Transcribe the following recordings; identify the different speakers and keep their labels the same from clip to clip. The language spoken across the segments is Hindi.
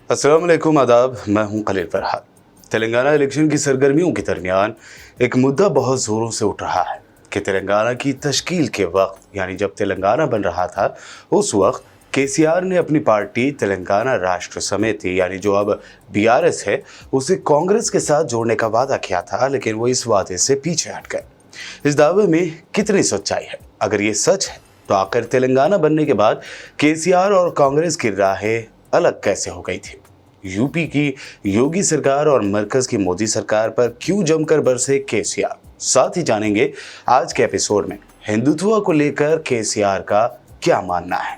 Speaker 1: अस्सलाम वालेकुम, आदाब। मैं हूं खलील फरहाद। तेलंगाना इलेक्शन की सरगर्मियों के दरमियान एक मुद्दा बहुत ज़ोरों से उठ रहा है कि तेलंगाना की तश्कील के वक्त, यानी जब तेलंगाना बन रहा था, उस वक्त केसीआर ने अपनी पार्टी तेलंगाना राष्ट्र समिति, यानी जो अब बीआरएस है, उसे कांग्रेस के साथ जोड़ने का वादा किया था, लेकिन वो इस वादे से पीछे हट गए। इस दावे में कितनी सच्चाई है? अगर ये सच है तो आखिर तेलंगाना बनने के बाद केसीआर और कांग्रेस की राहें अलग कैसे हो गई थी? यूपी की योगी सरकार और मरकज की मोदी सरकार पर क्यों जमकर बरसे केसीआर? साथ ही जानेंगे आज के एपिसोड में हिंदुत्व को लेकर केसीआर का क्या मानना है।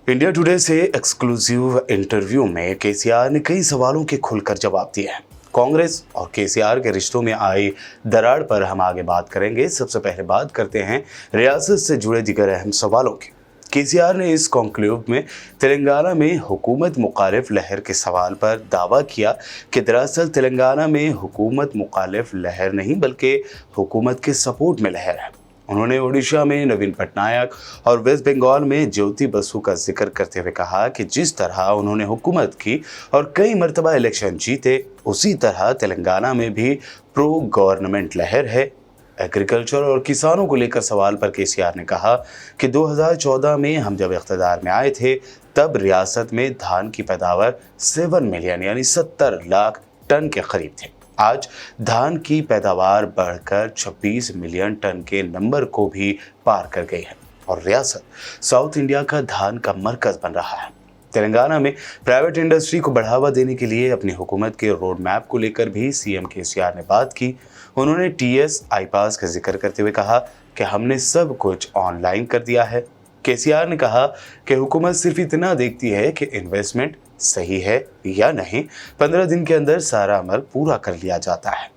Speaker 1: इंडिया टुडे से एक्सक्लूसिव इंटरव्यू में केसीआर ने कई सवालों के खुलकर जवाब दिए हैं। कांग्रेस और केसीआर के रिश्तों में आई दरार पर हम आगे बात करेंगे। सबसे पहले बात करते हैं रियासत से जुड़े दीगर अहम सवालों की। केसीआर ने इस कॉन्क्लेव में तेलंगाना में हुकूमत मुखालिफ लहर के सवाल पर दावा किया कि दरअसल तेलंगाना में हुकूमत मुखालिफ लहर नहीं बल्कि हुकूमत के सपोर्ट में लहर है। उन्होंने ओडिशा में नवीन पटनायक और वेस्ट बंगाल में ज्योति बसु का जिक्र करते हुए कहा कि जिस तरह उन्होंने हुकूमत की और कई मरतबा इलेक्शन जीते, उसी तरह तेलंगाना में भी प्रो गवर्नमेंट लहर है। एग्रीकल्चर और किसानों को लेकर सवाल पर केसीआर ने कहा कि 2014 में हम जब इख्तियार में आए थे, तब रियासत में धान की पैदावार 7 मिलियन यानी 70 लाख टन के करीब थे। आज धान की पैदावार बढ़कर 26 मिलियन टन के नंबर को भी पार कर गई है और रियासत साउथ इंडिया का धान का मरकज बन रहा है। तेलंगाना में प्राइवेट इंडस्ट्री को बढ़ावा देने के लिए अपनी हुकूमत के रोड मैप को लेकर भी सीएम केसीआर ने बात की। उन्होंने टीएस आईपास का जिक्र करते हुए कहा कि हमने सब कुछ ऑनलाइन कर दिया है। केसीआर ने कहा कि हुकूमत सिर्फ इतना देखती है कि इन्वेस्टमेंट सही है या नहीं, 15 दिन के अंदर सारा अमल पूरा कर लिया जाता है।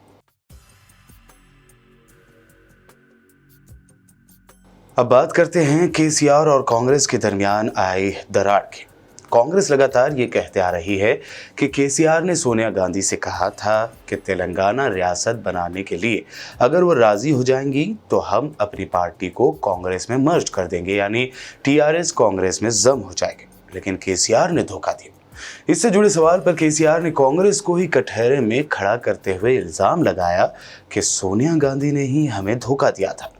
Speaker 1: अब बात करते हैं केसीआर और कांग्रेस के दरमियान आई दरार की। कांग्रेस लगातार ये कहते आ रही है कि केसीआर ने सोनिया गांधी से कहा था कि तेलंगाना रियासत बनाने के लिए अगर वो राजी हो जाएंगी तो हम अपनी पार्टी को कांग्रेस में मर्ज कर देंगे, यानी टीआरएस कांग्रेस में जम हो जाएगी। लेकिन केसीआर ने धोखा दिया। इससे जुड़े सवाल पर केसीआर ने कांग्रेस को ही कटघरे में खड़ा करते हुए इल्जाम लगाया कि सोनिया गांधी ने ही हमें धोखा दिया था।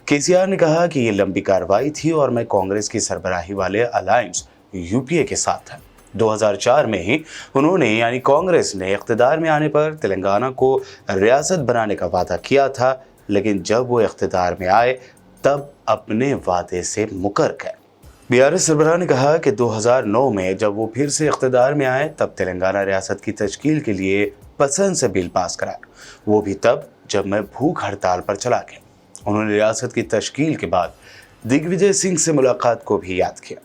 Speaker 1: केसीआर ने कहा कि ये लंबी कार्रवाई थी और मैं कांग्रेस की सरबराही वाले अलायंस यूपीए के साथ था। 2004 में ही उन्होंने यानी कांग्रेस ने इख्तियार में आने पर तेलंगाना को रियासत बनाने का वादा किया था, लेकिन जब वो इख्तियार में आए तब अपने वादे से मुकर गए। बीआरएस सरबराह ने कहा कि 2009 में जब वो फिर से इख्तियार में आए तब तेलंगाना रियासत की तश्कील के लिए पसंद से बिल पास कराया, वो भी तब जब मैं भूख हड़ताल पर चला गया। उन्होंने रियासत की तश्कील के बाद दिग्विजय सिंह से मुलाकात को भी याद किया।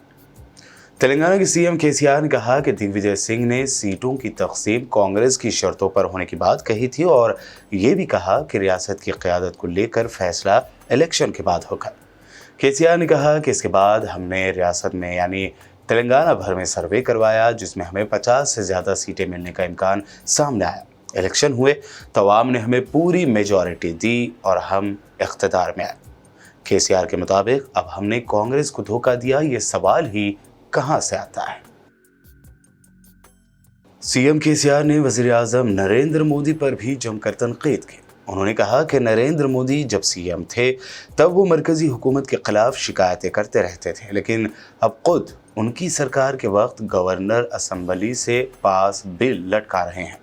Speaker 1: तेलंगाना के सीएम केसीआर ने कहा कि दिग्विजय सिंह ने सीटों की तकसीम कांग्रेस की शर्तों पर होने की बात कही थी और ये भी कहा कि रियासत की क़यादत को लेकर फैसला इलेक्शन के बाद होगा। केसीआर ने कहा कि इसके बाद हमने रियासत में यानी तेलंगाना भर में सर्वे करवाया, जिसमें हमें 50 से ज़्यादा सीटें मिलने का इम्कान सामने आया। इलेक्शन हुए तो अवाम ने हमें पूरी मेजॉरिटी दी और हम इख्तियार में आए। केसीआर के मुताबिक अब हमने कांग्रेस को धोखा दिया, ये सवाल ही कहां से आता है? सीएम केसीआर ने वज़ीर आज़म नरेंद्र मोदी पर भी जमकर तनकीद की। उन्होंने कहा कि नरेंद्र मोदी जब सीएम थे तब वो मरकजी हुकूमत के खिलाफ शिकायतें करते रहते थे, लेकिन अब खुद उनकी सरकार के वक्त गवर्नर असम्बली से पास बिल लटका रहे हैं।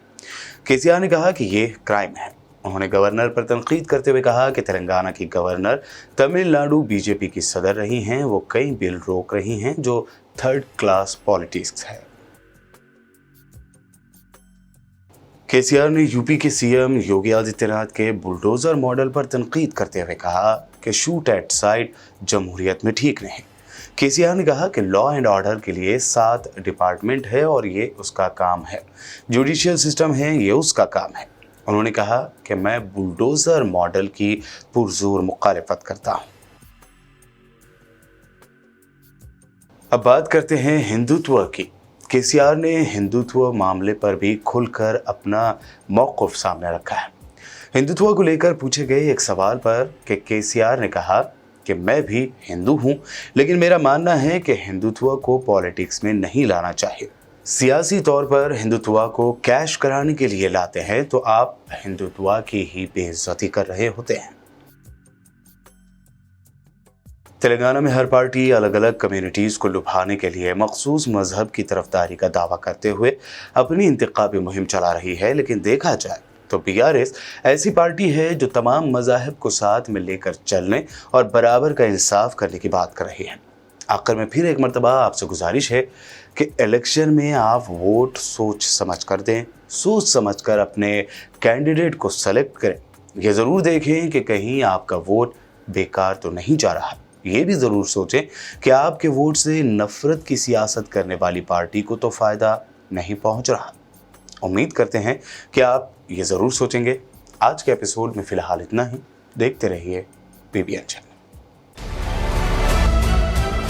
Speaker 1: केसीआर ने कहा कि ये क्राइम है। उन्होंने गवर्नर पर तनकीद करते हुए कहा कि तेलंगाना की गवर्नर तमिलनाडु बीजेपी की सदर रही हैं, वो कई बिल रोक रही हैं जो थर्ड क्लास पॉलिटिक्स है। केसीआर ने यूपी के सीएम योगी आदित्यनाथ के बुलडोजर मॉडल पर तनकीद करते हुए कहा कि शूट एट साइट जमहूरियत में ठीक नहीं। केसीआर ने कहा कि लॉ एंड ऑर्डर के लिए 7 डिपार्टमेंट है और ये उसका काम है, जुडिशियल सिस्टम है, ये उसका काम है। उन्होंने कहा कि मैं बुलडोजर मॉडल की पुरजोर मुखालिफत करता हूं। अब बात करते हैं हिंदुत्व की। केसीआर ने हिंदुत्व मामले पर भी खुलकर अपना मौक़िफ़ सामने रखा है। हिंदुत्व को लेकर पूछे गए एक सवाल पर कि केसीआर ने कहा कि मैं भी हिंदू हूं, लेकिन मेरा मानना है कि हिंदुत्व को पॉलिटिक्स में नहीं लाना चाहिए। सियासी तौर पर हिंदुत्व को कैश कराने के लिए लाते हैं तो आप हिंदुत्व की ही बेइज्जती कर रहे होते हैं। तेलंगाना में हर पार्टी अलग अलग कम्युनिटीज़ को लुभाने के लिए मखसूस मजहब की तरफदारी का दावा करते हुए अपनी इंतखाबी मुहिम चला रही है, लेकिन देखा जाए तो बीआरएस ऐसी पार्टी है जो तमाम मजाहिब को साथ में लेकर चलने और बराबर का इंसाफ करने की बात कर रही है। आखिर में फिर एक मरतबा आपसे गुजारिश है कि इलेक्शन में आप वोट सोच समझ कर दें, सोच समझ कर अपने कैंडिडेट को सेलेक्ट करें। ये ज़रूर देखें कि कहीं आपका वोट बेकार तो नहीं जा रहा। ये भी ज़रूर सोचें कि आपके वोट से नफ़रत की सियासत करने वाली पार्टी को तो फ़ायदा नहीं पहुंच रहा। उम्मीद करते हैं कि आप ये ज़रूर सोचेंगे। आज के एपिसोड में फ़िलहाल इतना ही। देखते रहिए PBN चैनल।